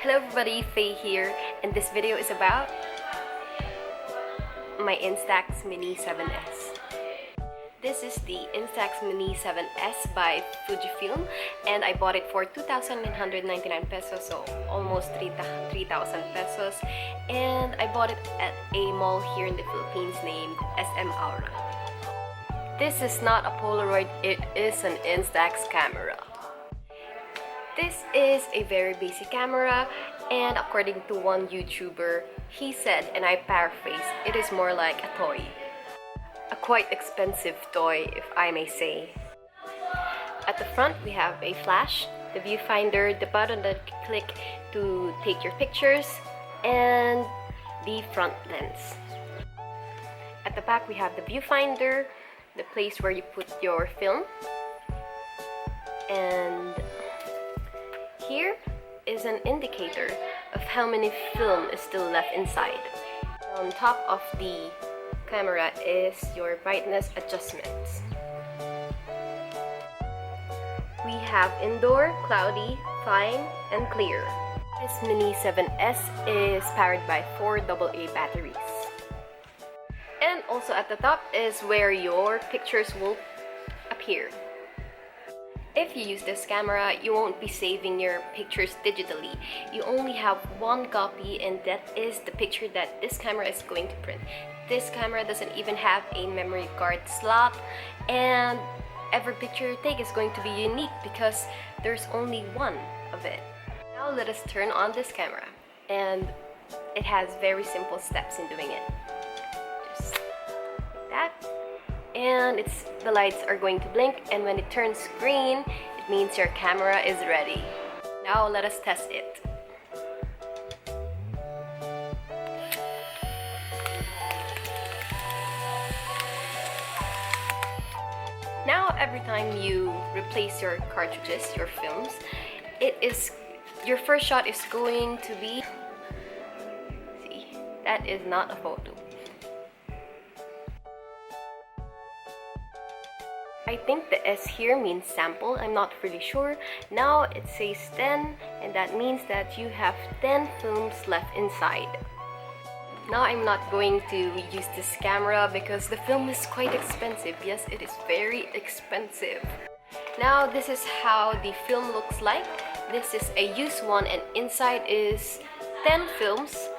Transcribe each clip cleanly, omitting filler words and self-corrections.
Hello everybody, Faye here, and this video is about my Instax Mini 7S. This is the Instax Mini 7S by Fujifilm, and I bought it for 2,999 pesos, so almost 3,000 pesos. And I bought it at a mall here in the Philippines named SM Aura. This is not a Polaroid, it is an Instax camera. This is a very basic camera, and according to one YouTuber, he said, and I paraphrase, it is more like a toy. A quite expensive toy, if I may say. At the front, we have a flash, the viewfinder, the button that you click to take your pictures, and the front lens. At the back, we have the viewfinder, the place where you put your film, and here is an indicator of how many film is still left inside. On top of the camera is your brightness adjustments. We have indoor, cloudy, fine, and clear. This Mini 7S is powered by 4 AA batteries. And also at the top is where your pictures will appear. If you use this camera, you won't be saving your pictures digitally. You only have one copy, and that is the picture that this camera is going to print. This camera doesn't even have a memory card slot, and every picture you take is going to be unique because there's only one of it. Now let us turn on this camera, and it has very simple steps in doing it. Just like that. And the lights are going to blink, and when it turns green, it means your camera is ready. Now let us test it. Now every time you replace your cartridges, your films, your first shot is going to be, see, that is not a photo. I think the S here means sample, I'm not really sure. Now it says 10, and that means that you have 10 films left inside. Now I'm not going to use this camera because the film is quite expensive. Yes, it is very expensive. Now this is how the film looks like. This is a used one, and inside is 10 films.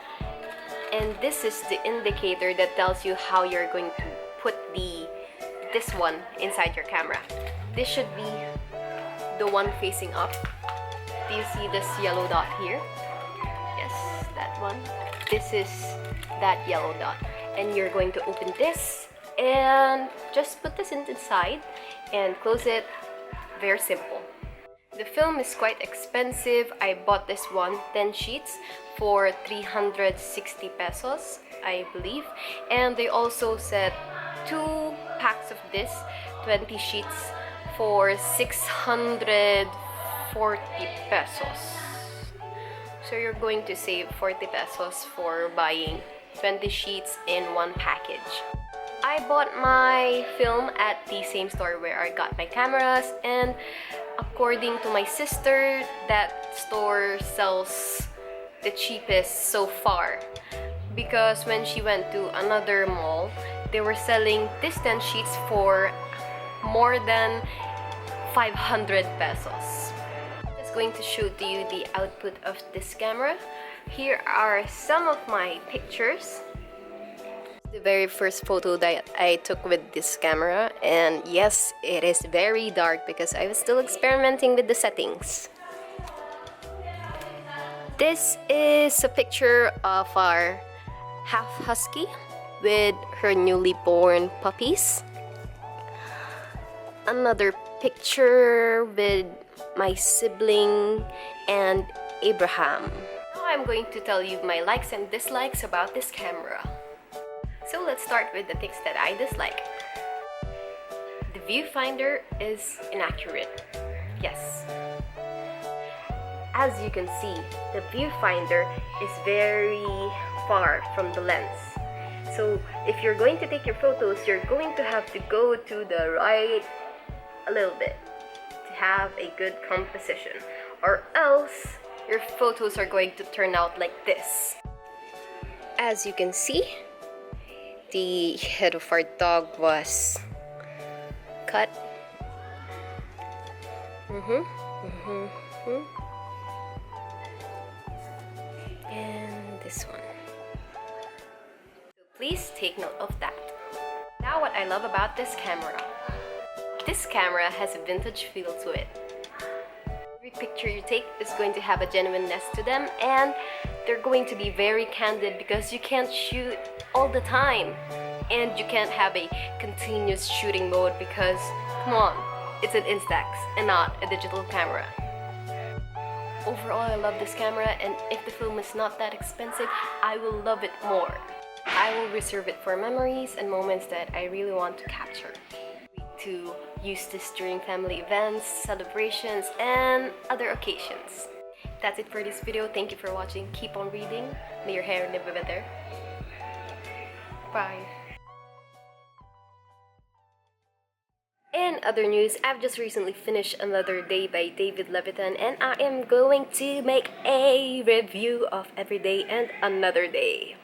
And this is the indicator that tells you how you're going to put this one inside your camera. This should be the one facing up. Do you see this yellow dot here? Yes, that one. This is that yellow dot. And you're going to open this and just put this inside and close it. Very simple. The film is quite expensive. I bought this one, 10 sheets, for 360 pesos, I believe. And they also said 2 packs of this, 20 sheets, for 640 pesos. So you're going to save 40 pesos for buying 20 sheets in one package. I bought my film at the same store where I got my cameras, and according to my sister, that store sells the cheapest so far, because when she went to another mall, they were selling these 10 sheets for more than 500 pesos. I'm just going to show to you the output of this camera. Here are some of my pictures. The very first photo that I took with this camera, and yes, it is very dark because I was still experimenting with the settings. This is a picture of our half husky with her newly born puppies. Another picture with my sibling and Abraham. Now I'm going to tell you my likes and dislikes about this camera. So let's start with the things that I dislike. The viewfinder is inaccurate. Yes. As you can see, the viewfinder is very far from the lens. So if you're going to take your photos, you're going to have to go to the right a little bit to have a good composition, or else your photos are going to turn out like this. As you can see, the head of our dog was cut. And this one. So please take note of that. Now what I love about this camera. This camera has a vintage feel to it. Every picture you take is going to have a genuineness to them, and they're going to be very candid because you can't shoot all the time. And you can't have a continuous shooting mode because, come on, it's an Instax and not a digital camera. Overall, I love this camera, and if the film is not that expensive, I will love it more. I will reserve it for memories and moments that I really want to capture. To use this during family events, celebrations, and other occasions. That's it for this video. Thank you for watching. Keep on reading. May your hair live better. Bye. In other news, I've just recently finished Another Day by David Levitan, and I am going to make a review of Every Day and Another Day.